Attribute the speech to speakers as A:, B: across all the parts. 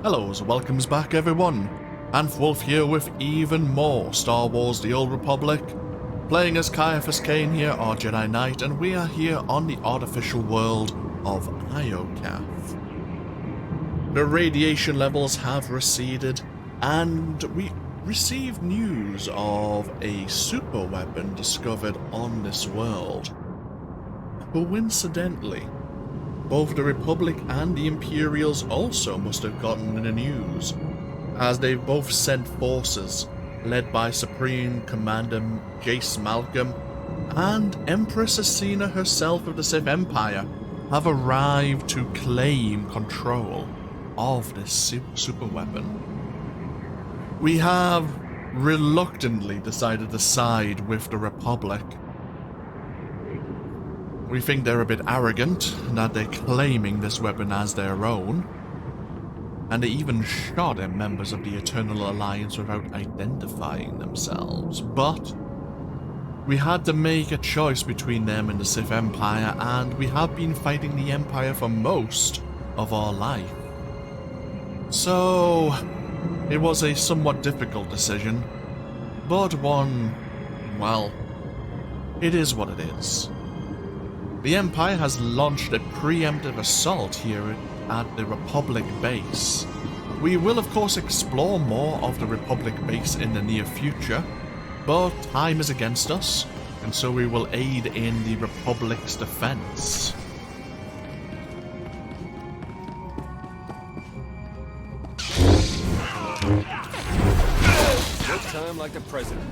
A: Hello, and welcomes back everyone. Wolf here with even more Star Wars The Old Republic. Playing as Ciaphas Cain here, our Jedi Knight, and we are here on the artificial world of Iokath. The radiation levels have receded, and we received news of a superweapon discovered on this world. Coincidentally, both the Republic and the Imperials also must have gotten the news, as they've both sent forces, led by Supreme Commander Jace Malcolm and Empress Asina herself of the Sith Empire, have arrived to claim control of this superweapon. We have reluctantly decided to side with the Republic. We think they're a bit arrogant, that they're claiming this weapon as their own, and they even shot at members of the Eternal Alliance without identifying themselves. But we had to make a choice between them and the Sith Empire, and we have been fighting the Empire for most of our life. So it was a somewhat difficult decision, but one, well, it is what it is. The Empire has launched a preemptive assault here at the Republic base. We will of course explore more of the Republic base in the near future, but time is against us, and so we will aid in the Republic's defense.
B: Good time like the president.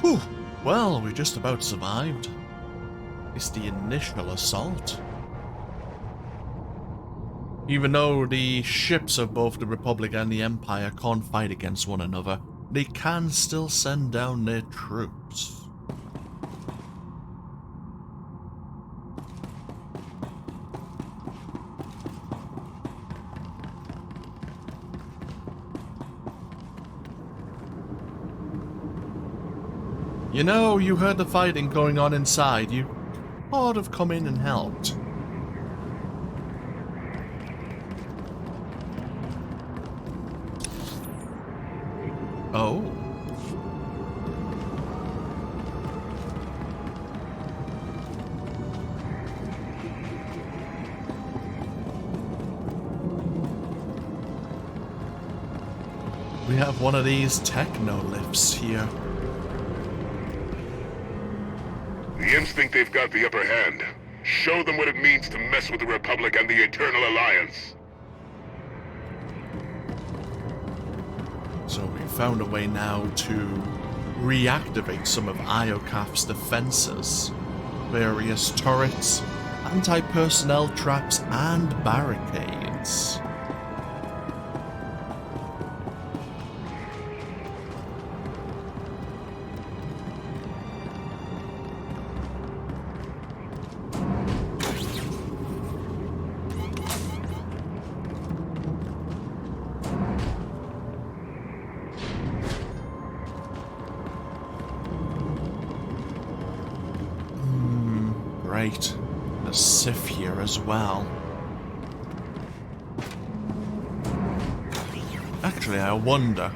A: Whew, well, we just about survived. It's the initial assault. Even though the ships of both the Republic and the Empire can't fight against one another, they can still send down their troops. You know, you heard the fighting going on inside. You ought to have come in and helped. Oh. We have one of these techno lifts here.
C: The instinct they've got the upper hand. Show them what it means to mess with the Republic and the Eternal Alliance.
A: So we found a way now to reactivate some of Iokath's defenses. Various turrets, anti-personnel traps, and barricades. Great. The Sith here as well. Actually, I wonder.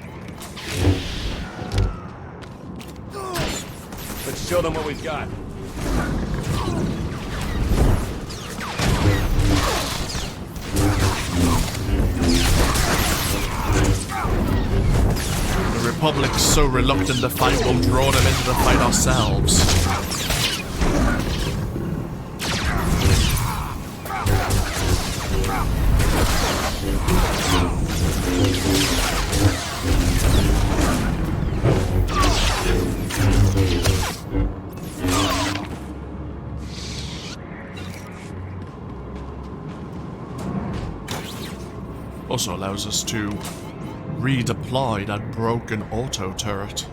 B: Let's show them what we've got.
A: The Republic's so reluctant to fight, we'll draw them into the fight ourselves. Also allows us to redeploy that broken auto turret.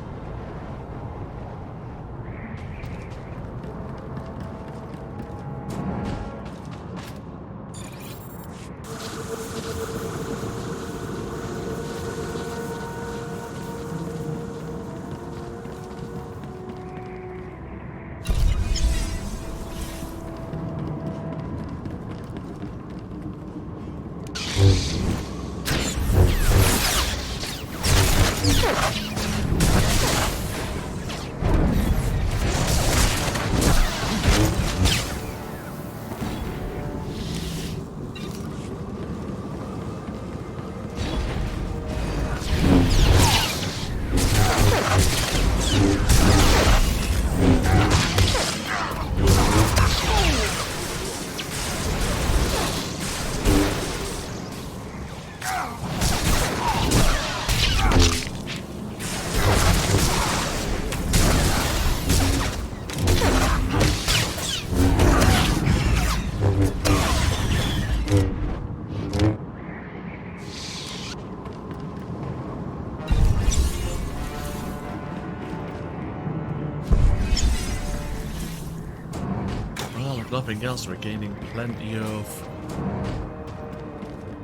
A: Nothing else, we're gaining plenty of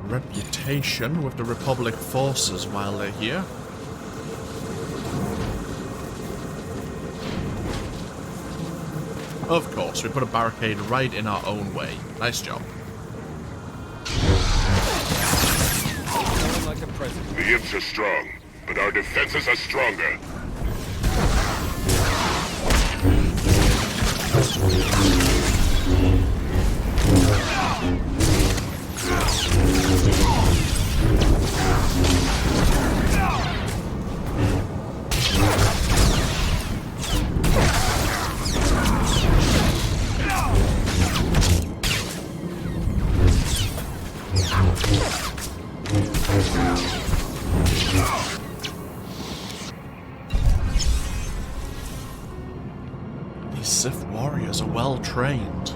A: reputation with the Republic forces while they're here. Of course, we put a barricade right in our own way. Nice job.
B: Like a president.
C: The imps are strong, but our defenses are stronger.
A: These Sith warriors are well trained.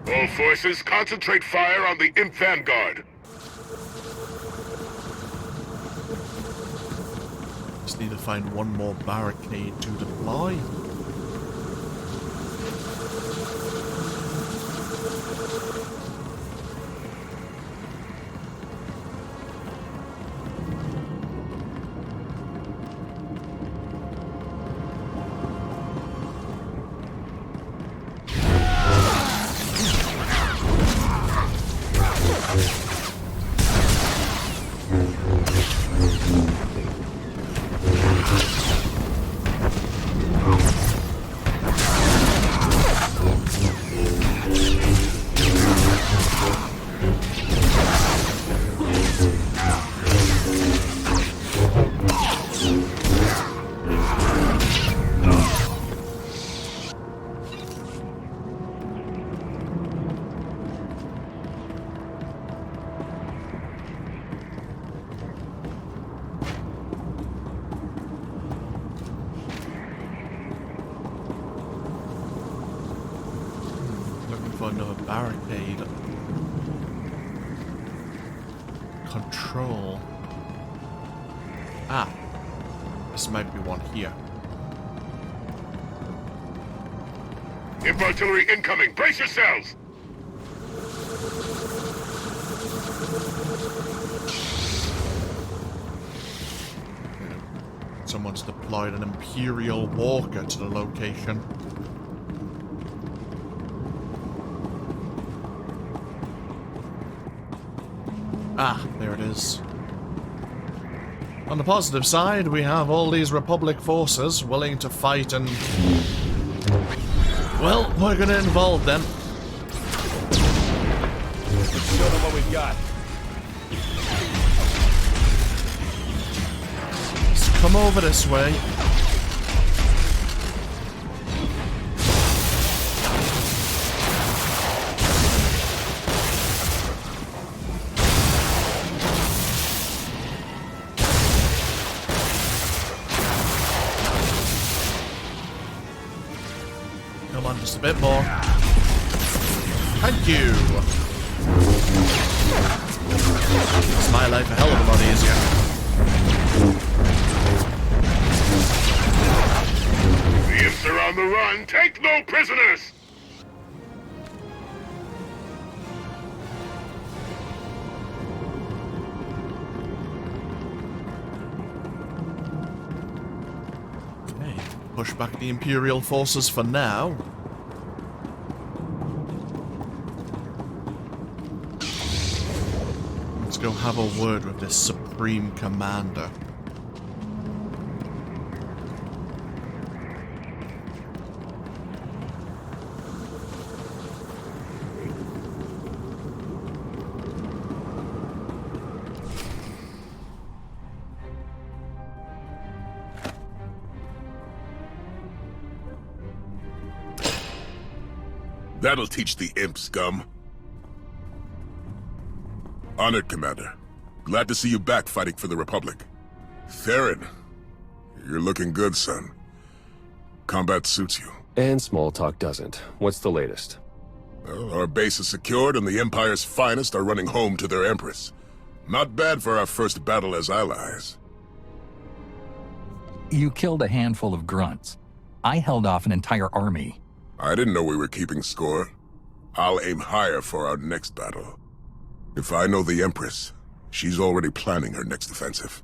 C: All forces, concentrate fire on the imp vanguard.
A: Just need to find one more barricade to deploy. Another barricade. Control. Ah. This might be one here.
C: Imp artillery incoming! Brace yourselves!
A: Someone's deployed an Imperial walker to the location. Ah, there it is. On the positive side, we have all these Republic forces willing to fight and... well, we're gonna involve them.
B: Show them what we've got.
A: come over this way. Come on, just a bit more. Thank you. Makes my life a hell of a lot easier.
C: The imps are on the run. Take no prisoners.
A: Okay, push back the Imperial forces for now. Let's go have a word with this Supreme Commander.
C: That'll teach the imp scum. Honored, Commander. Glad to see you back fighting for the Republic. Theron, you're looking good, son. Combat suits you.
B: And small talk doesn't. What's the latest?
C: Well, our base is secured and the Empire's finest are running home to their Empress. Not bad for our first battle as allies.
D: You killed a handful of grunts. I held off an entire army.
C: I didn't know we were keeping score. I'll aim higher for our next battle. If I know the Empress, she's already planning her next offensive.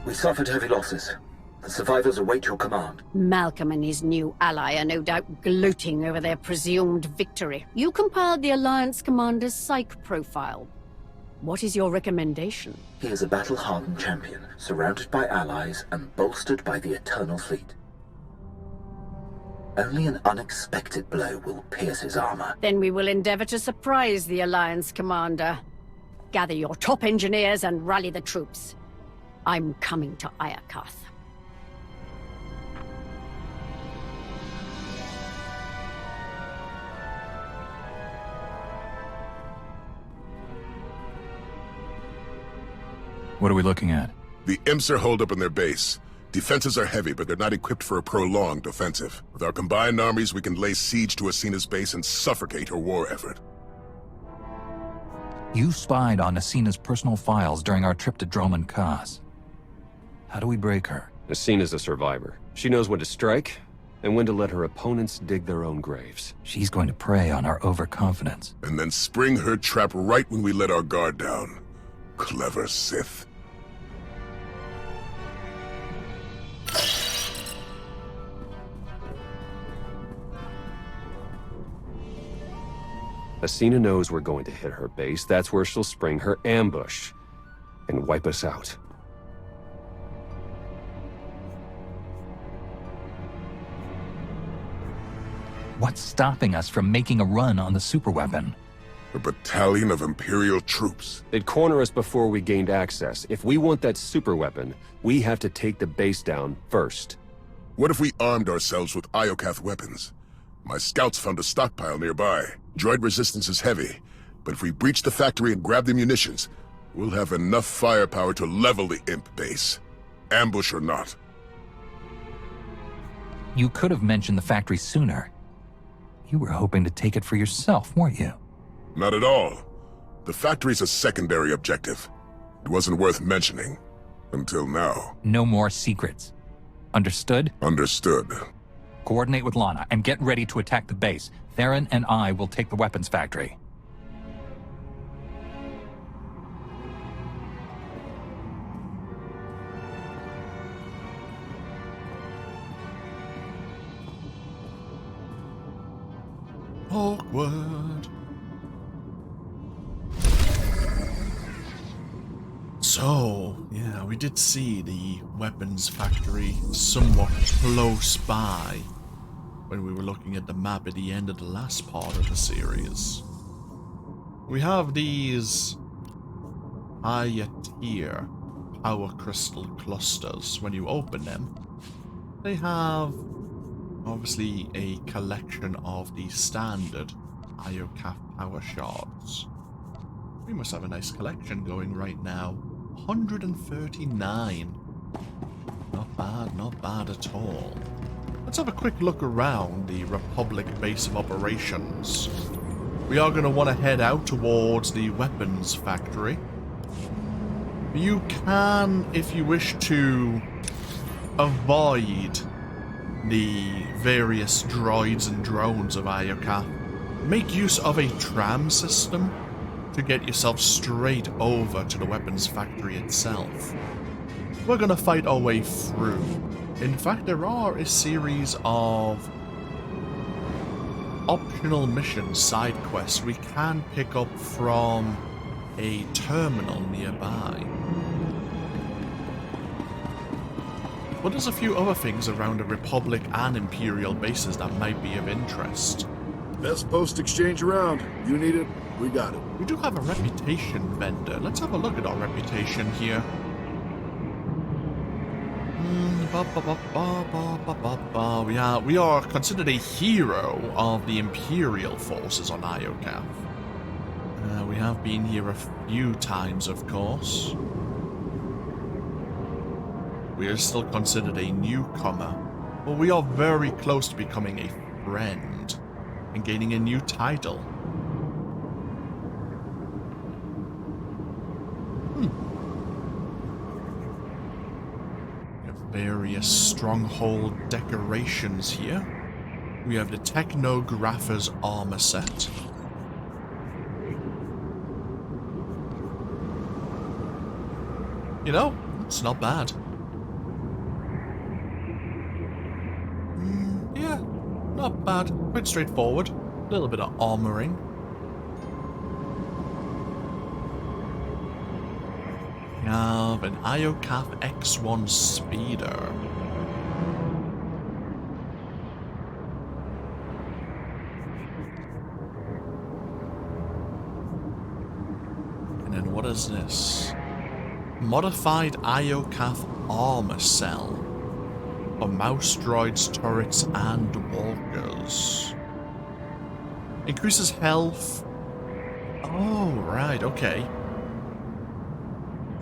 E: We suffered heavy losses. The survivors await your command.
F: Malcolm and his new ally are no doubt gloating over their presumed victory. You compiled the Alliance commander's psych profile. What is your recommendation?
E: He is a battle-hardened champion, surrounded by allies and bolstered by the Eternal Fleet. Only an unexpected blow will pierce his armor.
F: Then we will endeavor to surprise the Alliance commander. Gather your top engineers and rally the troops. I'm coming to Iokath.
D: What are we looking at?
C: The imps are holed up in their base. Defenses are heavy, but they're not equipped for a prolonged offensive. With our combined armies, we can lay siege to Asina's base and suffocate her war effort.
D: You spied on Asina's personal files during our trip to Droman Kaz. How do we break her?
B: Asina's a survivor. She knows when to strike, and when to let her opponents dig their own graves.
D: She's going to prey on our overconfidence.
C: And then spring her trap right when we let our guard down. Clever Sith.
B: Asina knows we're going to hit her base. That's where she'll spring her ambush and wipe us out.
D: What's stopping us from making a run on the superweapon?
C: A battalion of Imperial troops.
B: They'd corner us before we gained access. If we want that superweapon, we have to take the base down first.
C: What if we armed ourselves with Iokath weapons? My scouts found a stockpile nearby. Droid resistance is heavy, but if we breach the factory and grab the munitions, we'll have enough firepower to level the imp base. Ambush or not.
D: You could have mentioned the factory sooner. You were hoping to take it for yourself, weren't you?
C: Not at all. The factory's a secondary objective. It wasn't worth mentioning. Until now.
D: No more secrets. Understood?
C: Understood.
D: Coordinate with Lana and get ready to attack the base. Theron and I will take the weapons factory.
A: Awkward. So, yeah, we did see the weapons factory somewhat close by when we were looking at the map at the end of the last part of the series. We have these higher tier power crystal clusters. When you open them, they have obviously a collection of the standard Iokath power shards. We must have a nice collection going right now. 139. Not bad at all. Let's have a quick look around the Republic base of operations. We are going to want to head out towards the weapons factory. You can, if you wish to, avoid the various droids and drones of Iokath. Make use of a tram system to get yourself straight over to the weapons factory itself. We're going to fight our way through. In fact, there are a series of optional mission side quests we can pick up from a terminal nearby. But there's a few other things around the Republic and Imperial bases that might be of interest.
G: Best post exchange around. You need it, we got it.
A: We do have a reputation vendor. Let's have a look at our reputation here. We are considered a hero of the Imperial forces on Iokath. We have been here a few times, of course. We are still considered a newcomer, but we are very close to becoming a friend and gaining a new title. We have various stronghold decorations here. We have the Technographer's armor set. You know, it's not bad. Yeah, not bad. Quite straightforward. A little bit of armoring. We have an Iokath X1 speeder. And then what is this? Modified Iokath armor cell for mouse droids, turrets, and walkers. Increases health. Oh, right, okay.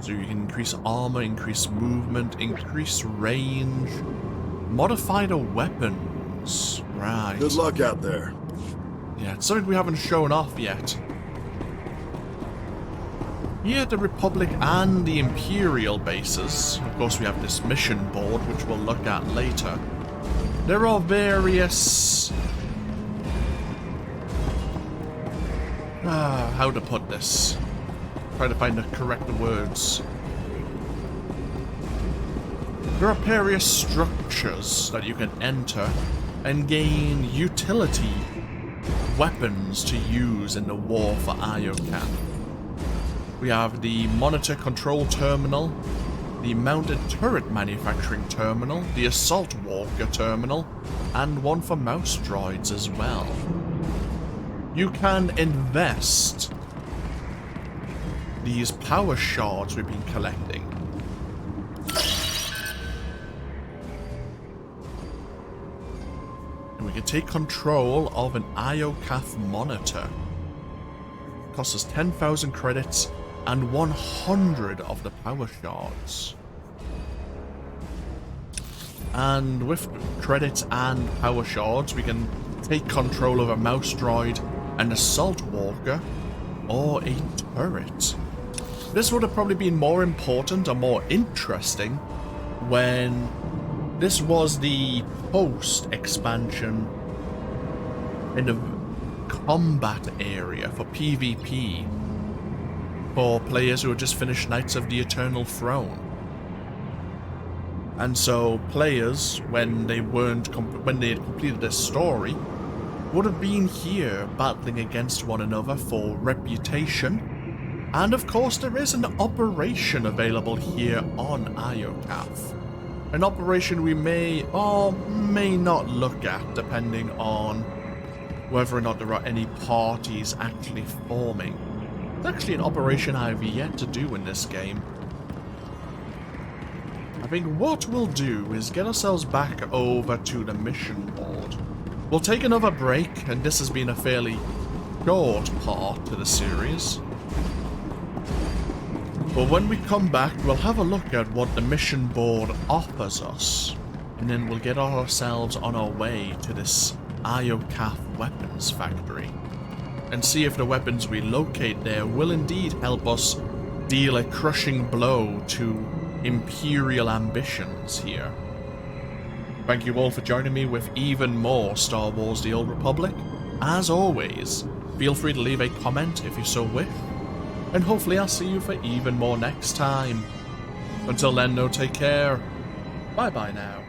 A: So you can increase armor, increase movement, increase range. Modified weapons. Right.
G: Good luck out there.
A: Yeah, it's something we haven't shown off yet. Here at the Republic and the Imperial bases, of course we have this mission board which we'll look at later. There are various... how to put this? Try to find the correct words. There are various structures that you can enter and gain utility weapons to use in the war for Iokath. We have the monitor control terminal, the mounted turret manufacturing terminal, the assault walker terminal, and one for mouse droids as well. You can invest these power shards we've been collecting. And we can take control of an Iokath monitor. It costs us 10,000 credits and 100 of the power shards. And with credits and power shards, we can take control of a mouse droid, an assault walker, or a turret. This would have probably been more important or more interesting when this was the post-expansion in the combat area for PvP. For players who had just finished Knights of the Eternal Throne. And so players, when they had completed their story, would have been here battling against one another for reputation. And of course there is an operation available here on Iokath. An operation we may or may not look at depending on whether or not there are any parties actually forming. It's actually an operation I've yet to do in this game. I think what we'll do is get ourselves back over to the mission board. We'll take another break, and this has been a fairly short part to the series. But when we come back, we'll have a look at what the mission board offers us, and then we'll get ourselves on our way to this Iokath weapons factory, and see if the weapons we locate there will indeed help us deal a crushing blow to Imperial ambitions here. Thank you all for joining me with even more Star Wars The Old Republic. As always, feel free to leave a comment if you so wish, and hopefully I'll see you for even more next time. Until then, no, take care. Bye bye now.